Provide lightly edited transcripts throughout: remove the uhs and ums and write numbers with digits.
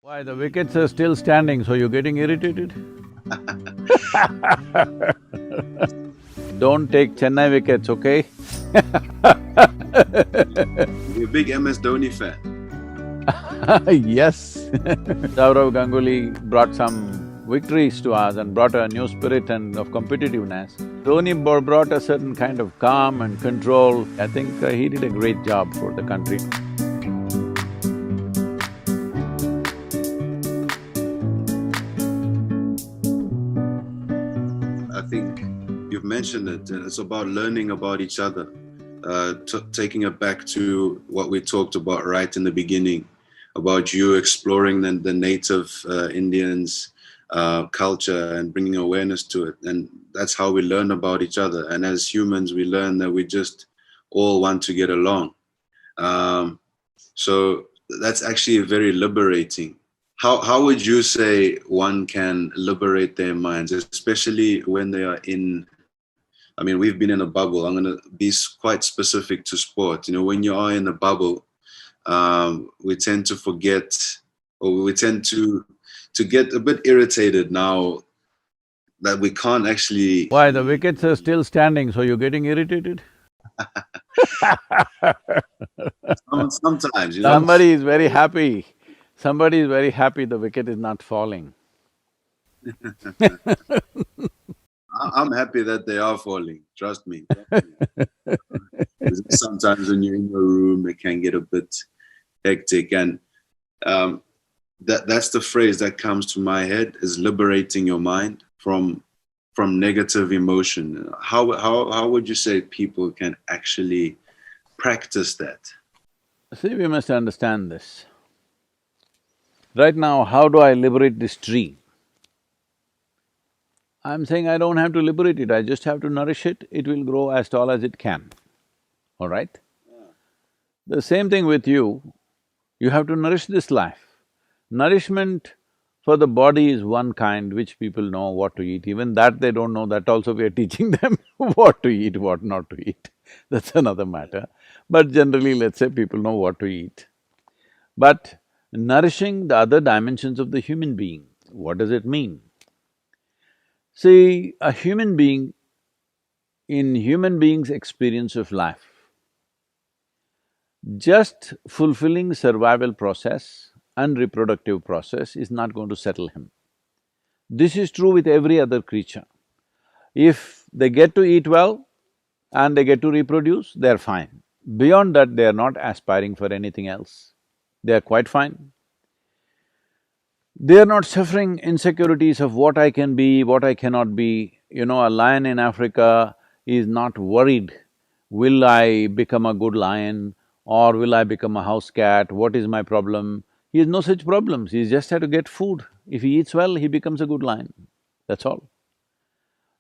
Why, the wickets are still standing, so you're getting irritated? Don't take Chennai wickets, okay? You're a big MS Dhoni fan. Yes. Sourav Ganguly brought some victories to us and brought a new spirit and of competitiveness. Dhoni brought a certain kind of calm and control. I think he did a great job for the country. I think you've mentioned it, and it's about learning about each other. Taking it back to what we talked about right in the beginning, about you exploring the native Indians' culture and bringing awareness to it. And that's how we learn about each other. And as humans, we learn that we just all want to get along. So that's actually very liberating. How would you say one can liberate their minds, especially when they are in, I mean, we've been in a bubble. I'm going to be quite specific to sport. You know, when you are in a bubble, we tend to forget, or we tend to get a bit irritated now that we can't actually… Why, the wickets are still standing, so you're getting irritated? Sometimes, you know. Somebody is very happy. Somebody is very happy the wicket is not falling. I'm happy that they are falling, trust me. Sometimes when you're in your room, it can get a bit hectic, and that's the phrase that comes to my head, is liberating your mind from negative emotion. How would you say people can actually practice that? See, we must understand this. Right now, how do I liberate this tree? I'm saying I don't have to liberate it, I just have to nourish it, it will grow as tall as it can, all right? The same thing with you, you have to nourish this life. Nourishment for the body is one kind which people know what to eat, even that they don't know, that also we are teaching them what to eat, what not to eat, that's another matter. But generally, let's say people know what to eat. But nourishing the other dimensions of the human being, what does it mean? See, a human being, in human being's experience of life, just fulfilling survival process and reproductive process is not going to settle him. This is true with every other creature. If they get to eat well and they get to reproduce, they're fine. Beyond that, they are not aspiring for anything else. They are quite fine. They are not suffering insecurities of what I can be, what I cannot be. You know, a lion in Africa is not worried, will I become a good lion or will I become a house cat, what is my problem? He has no such problems, he just had to get food. If he eats well, he becomes a good lion, that's all.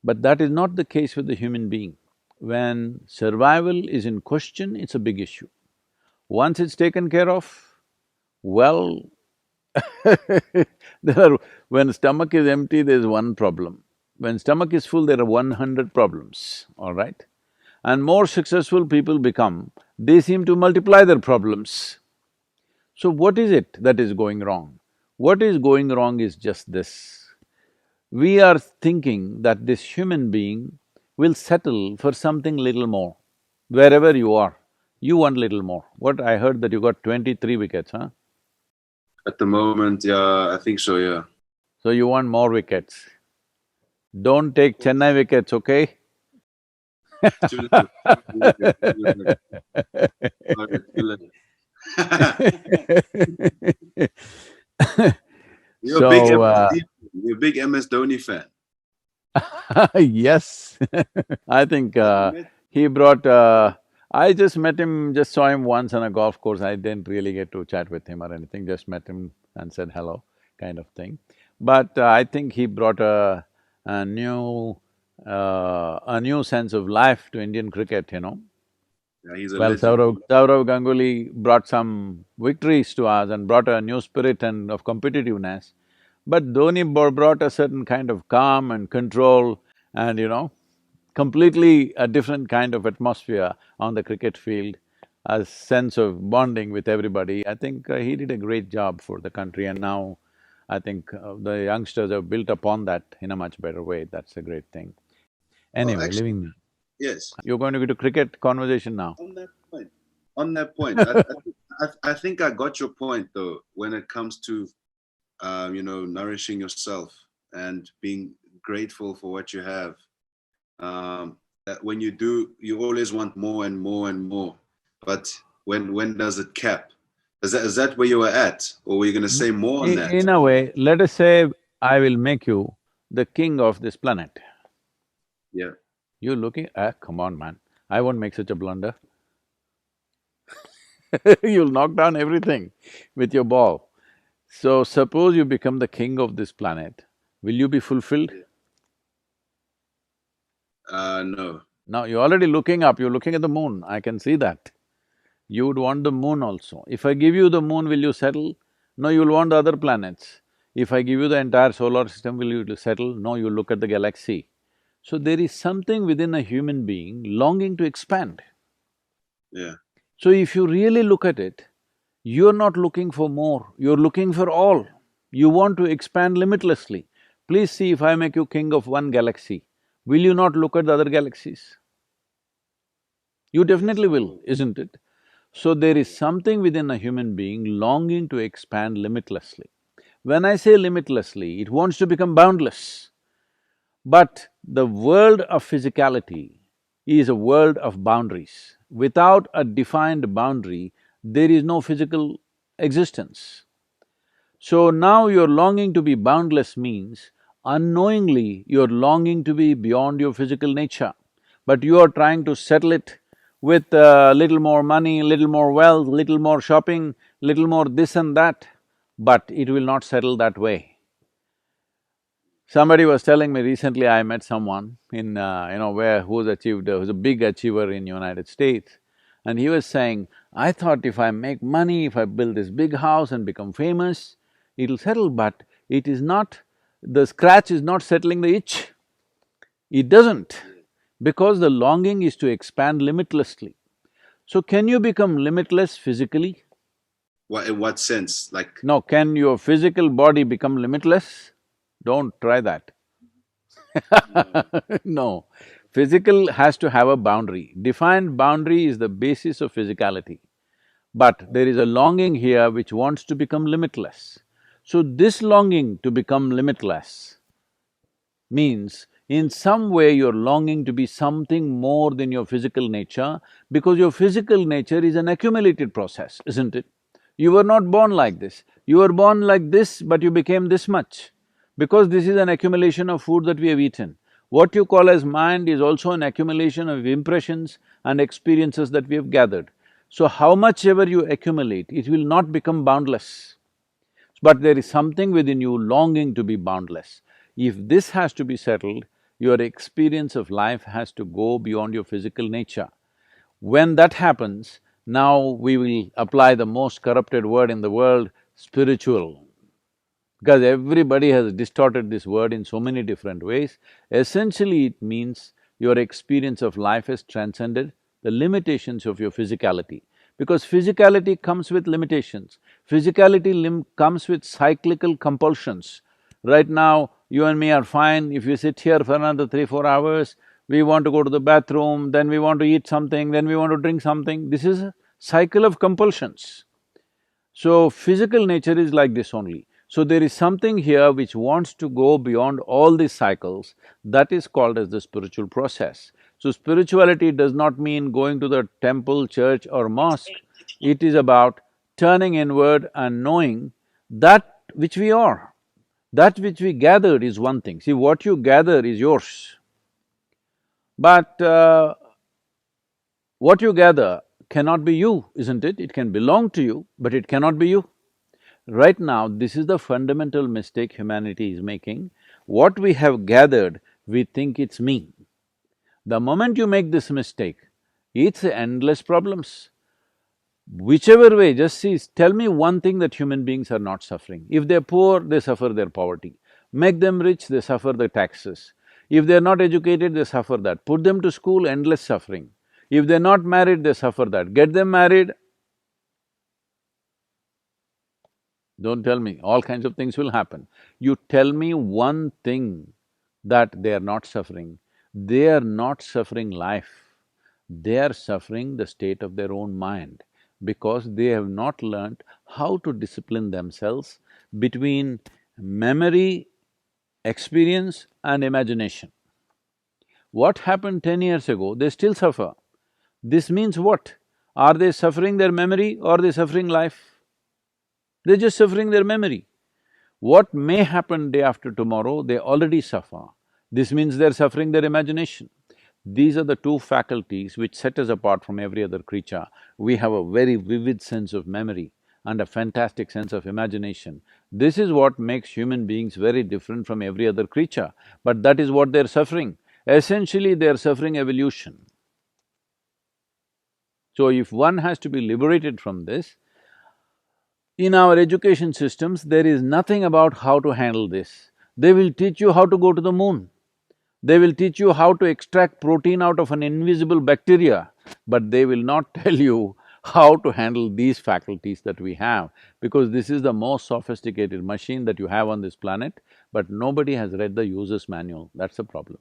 But that is not the case with the human being. When survival is in question, it's a big issue. Once it's taken care of, well, when stomach is empty, there's one problem. When stomach is full, there are 100 problems, all right? And more successful people become, they seem to multiply their problems. So what is it that is going wrong? What is going wrong is just this. We are thinking that this human being will settle for something little more. Wherever you are, you want little more. What, I heard that you got 23 wickets, huh? At the moment, yeah, I think so, yeah. So you want more wickets. Don't take Chennai wickets, okay? Too little. You're a big you're a big MS Dhoni fan. Yes. I think he brought… I just met him, just saw him once on a golf course, I didn't really get to chat with him or anything, just met him and said hello, kind of thing. But I think he brought a new sense of life to Indian cricket, you know. Yeah, he's a Well, legend. Sourav Ganguly brought some victories to us and brought a new spirit and of competitiveness. But Dhoni brought a certain kind of calm and control and, you know, completely a different kind of atmosphere on the cricket field. a sense of bonding with everybody. I think he did a great job for the country, and now I think the youngsters have built upon that in a much better way. That's a great thing. Well, Anyway, actually, leaving… yes. You're going to get to cricket conversation now. On that point, I think I got your point though when it comes to nourishing yourself and being grateful for what you have. That when you do, you always want more and more and more. But when does it cap? Is that where you were at, or were you going to say more on that? In a way, let us say I will make you the king of this planet. Yeah. You're looking… come on, man, I won't make such a blunder. You'll knock down everything with your ball. So suppose you become the king of this planet, will you be fulfilled? No. Now, you're already looking up, you're looking at the moon, I can see that. You would want the moon also. If I give you the moon, will you settle? No, you'll want the other planets. If I give you the entire solar system, will you settle? No, you look at the galaxy. So there is something within a human being longing to expand. Yeah. So if you really look at it, you're not looking for more, you're looking for all. You want to expand limitlessly. Please see, if I make you king of one galaxy, will you not look at the other galaxies? You definitely will, isn't it? So there is something within a human being longing to expand limitlessly. When I say limitlessly, it wants to become boundless. But the world of physicality is a world of boundaries. Without a defined boundary, there is no physical existence. So now your longing to be boundless means unknowingly you're longing to be beyond your physical nature, but you are trying to settle it with little more money, little more wealth, little more shopping, little more this and that, but it will not settle that way. Somebody was telling me recently, I met someone in who's a big achiever in United States, and he was saying, I thought if I make money, if I build this big house and become famous, it'll settle, but it is not… the scratch is not settling the itch. It doesn't, because the longing is to expand limitlessly. So can you become limitless physically? In what sense? Like… No, can your physical body become limitless? Don't try that. No, physical has to have a boundary. Defined boundary is the basis of physicality. But there is a longing here which wants to become limitless. So this longing to become limitless means in some way you're longing to be something more than your physical nature, because your physical nature is an accumulated process, isn't it? You were not born like this. You were born like this, but you became this much, because this is an accumulation of food that we have eaten. What you call as mind is also an accumulation of impressions and experiences that we have gathered. So how much ever you accumulate, it will not become boundless. But there is something within you longing to be boundless. If this has to be settled, your experience of life has to go beyond your physical nature. When that happens, now we will apply the most corrupted word in the world, spiritual. Because everybody has distorted this word in so many different ways. Essentially, it means your experience of life has transcended the limitations of your physicality. Because physicality comes with limitations. Physicality comes with cyclical compulsions. Right now, you and me are fine. If you sit here for another 3-4 hours, we want to go to the bathroom, then we want to eat something, then we want to drink something. This is a cycle of compulsions. So, physical nature is like this only. So, there is something here which wants to go beyond all these cycles, that is called as the spiritual process. So, spirituality does not mean going to the temple, church or mosque. It is about turning inward and knowing that which we are. That which we gathered is one thing. See, what you gather is yours. But what you gather cannot be you, isn't it? It can belong to you, but it cannot be you. Right now, this is the fundamental mistake humanity is making. What we have gathered, we think it's me. The moment you make this mistake, it's endless problems. Whichever way, just see, tell me one thing that human beings are not suffering. If they're poor, they suffer their poverty. Make them rich, they suffer the taxes. If they're not educated, they suffer that. Put them to school, endless suffering. If they're not married, they suffer that. Get them married, don't tell me, all kinds of things will happen. You tell me one thing that they are not suffering. They are not suffering life, they are suffering the state of their own mind because they have not learnt how to discipline themselves between memory, experience and imagination. What happened 10 years ago, they still suffer. This means what? Are they suffering their memory or are they suffering life? They're just suffering their memory. What may happen day after tomorrow, they already suffer. This means they're suffering their imagination. These are the two faculties which set us apart from every other creature. We have a very vivid sense of memory and a fantastic sense of imagination. This is what makes human beings very different from every other creature, but that is what they're suffering. Essentially, they're suffering evolution. So if one has to be liberated from this, in our education systems, there is nothing about how to handle this. They will teach you how to go to the moon. They will teach you how to extract protein out of an invisible bacteria, but they will not tell you how to handle these faculties that we have, because this is the most sophisticated machine that you have on this planet, but nobody has read the user's manual, that's the problem.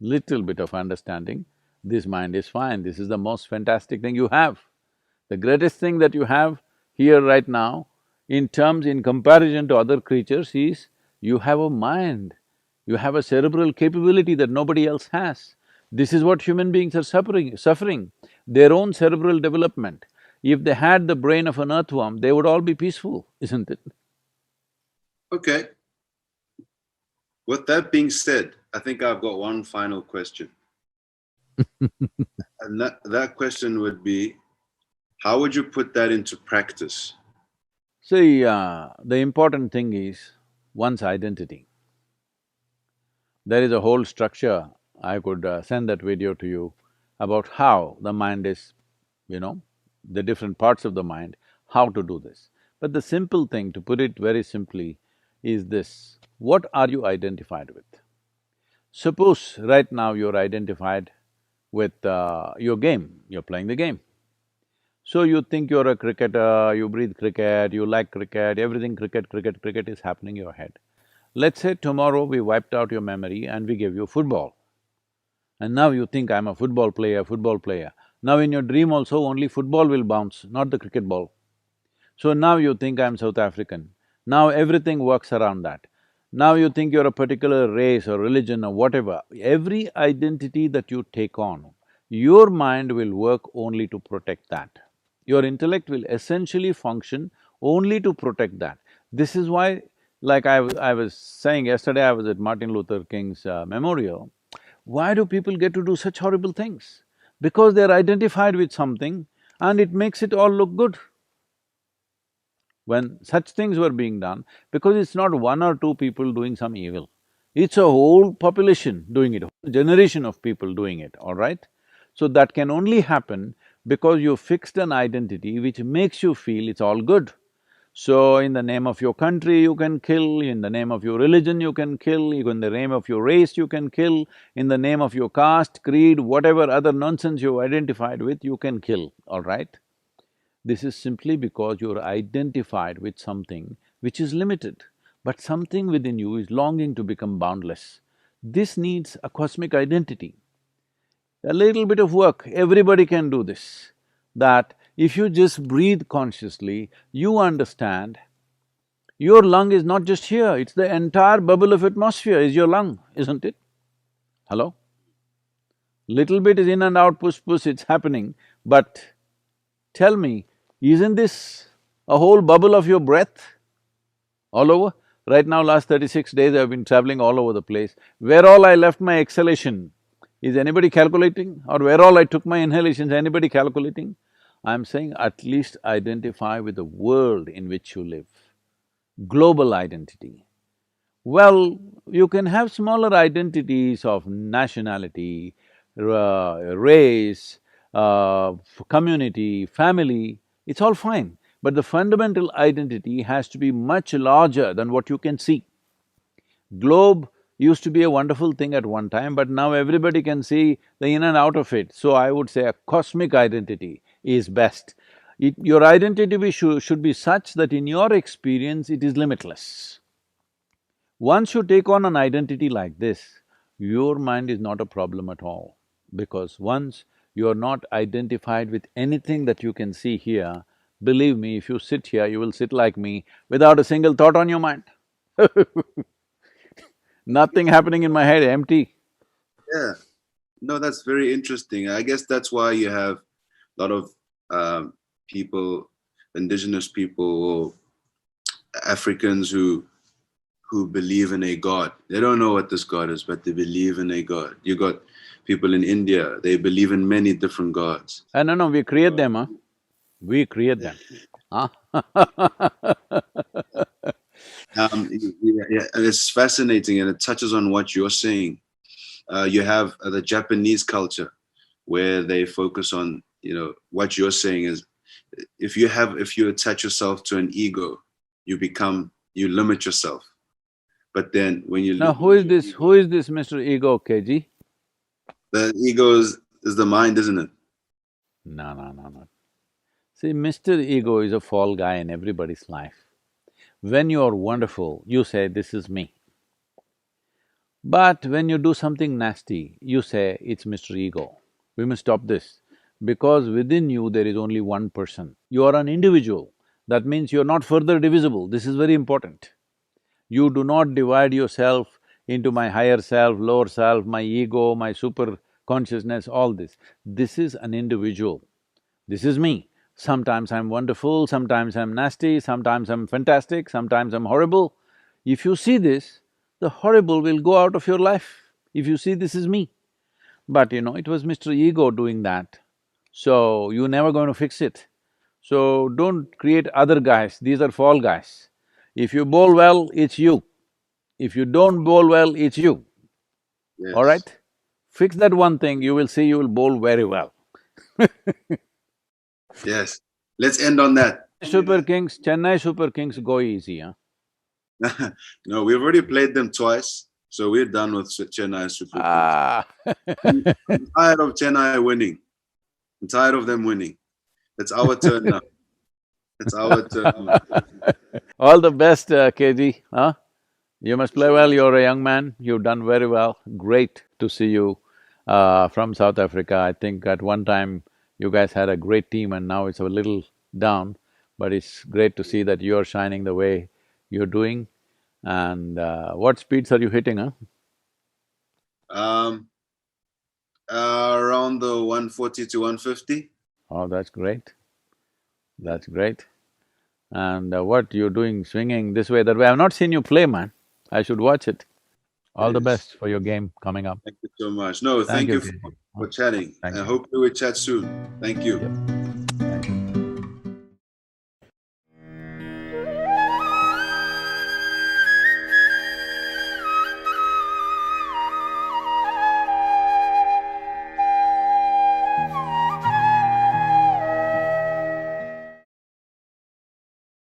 Little bit of understanding, this mind is fine, this is the most fantastic thing you have. The greatest thing that you have here right now, in comparison to other creatures is, you have a mind, you have a cerebral capability that nobody else has. This is what human beings are suffering, their own cerebral development. If they had the brain of an earthworm, they would all be peaceful, isn't it? Okay. With that being said, I think I've got one final question. And that question would be, how would you put that into practice? See, the important thing is one's identity. There is a whole structure, I could send that video to you about how the mind is, the different parts of the mind, how to do this. But the simple thing, to put it very simply, is this: what are you identified with? Suppose right now you're identified with your game, you're playing the game. So you think you're a cricketer, you breathe cricket, you like cricket, everything cricket is happening in your head. Let's say tomorrow we wiped out your memory and we gave you football. And now you think, I'm a football player, football player. Now in your dream also, only football will bounce, not the cricket ball. So now you think, I'm South African. Now everything works around that. Now you think you're a particular race or religion or whatever. Every identity that you take on, your mind will work only to protect that. Your intellect will essentially function only to protect that. This is why, like I was saying yesterday, I was at Martin Luther King's memorial. Why do people get to do such horrible things? Because they're identified with something and it makes it all look good. When such things were being done, because it's not one or two people doing some evil, it's a whole population doing it, a whole generation of people doing it, all right? So that can only happen because you fixed an identity which makes you feel it's all good. So in the name of your country you can kill, in the name of your religion you can kill, in the name of your race you can kill, in the name of your caste, creed, whatever other nonsense you identified with, you can kill, all right? This is simply because you're identified with something which is limited, but something within you is longing to become boundless. This needs a cosmic identity. A little bit of work, everybody can do this. That if you just breathe consciously, you understand your lung is not just here, it's the entire bubble of atmosphere is your lung, isn't it? Hello? Little bit is in and out, push, it's happening, but tell me, isn't this a whole bubble of your breath all over? Right now, last 36 days I've been traveling all over the place. Where all I left my exhalation, is anybody calculating? Or where all I took my inhalations, anybody calculating? I'm saying at least identify with the world in which you live. Global identity. Well, you can have smaller identities of nationality, race, community, family, it's all fine. But the fundamental identity has to be much larger than what you can see. Globe used to be a wonderful thing at one time, but now everybody can see the in and out of it. So I would say a cosmic identity is best. Your identity should be such that in your experience it is limitless. Once you take on an identity like this, your mind is not a problem at all. Because once you are not identified with anything that you can see here, believe me, if you sit here, you will sit like me without a single thought on your mind. Nothing happening in my head, empty. Yeah. No, that's very interesting. I guess that's why you have a lot of people, indigenous people, or Africans who believe in a god. They don't know what this god is, but they believe in a god. You got people in India, they believe in many different gods. No, we create them, huh? We create them, huh? Yeah, and it's fascinating, and it touches on what you're saying. You have the Japanese culture, where they focus on, what you're saying is, if you attach yourself to an ego, you limit yourself. But then when you Now, who is this? Who is this Mr. Ego, KG? the ego is the mind, isn't it? No. See, Mr. Ego is a fall guy in everybody's life. When you're wonderful, you say, this is me. But when you do something nasty, you say, it's Mr. Ego. We must stop this, because within you there is only one person. You are an individual. That means you're not further divisible. This is very important. You do not divide yourself into my higher self, lower self, my ego, my super consciousness, all this. This is an individual. This is me. Sometimes I'm wonderful, sometimes I'm nasty, sometimes I'm fantastic, sometimes I'm horrible. If you see this, the horrible will go out of your life, if you see this is me. But it was Mr. Ego doing that, so you're never going to fix it. So don't create other guys, these are fall guys. If you bowl well, it's you. If you don't bowl well, it's you, all Yes. right? Fix that one thing, you will see you will bowl very well. Yes. Let's end on that. Chennai Super Kings go easy, huh? No, we've already played them twice, so we're done with Chennai Super Kings. Ah. I'm tired of Chennai winning. I'm tired of them winning. It's our turn now. It's our turn. All the best, KG, huh? You must play well, you're a young man, you've done very well. Great to see you from South Africa. I think at one time you guys had a great team and now it's a little down, but it's great to see that you're shining the way you're doing. And what speeds are you hitting, huh? Around the 140 to 150. Oh, that's great. That's great. And what you're doing, swinging this way, that way, I've not seen you play, man. I should watch it. All the Yes. best for your game coming up. Thank you so much. No, thank you KG. for chatting. Thank I you. hope we will chat soon. Thank you. Yep.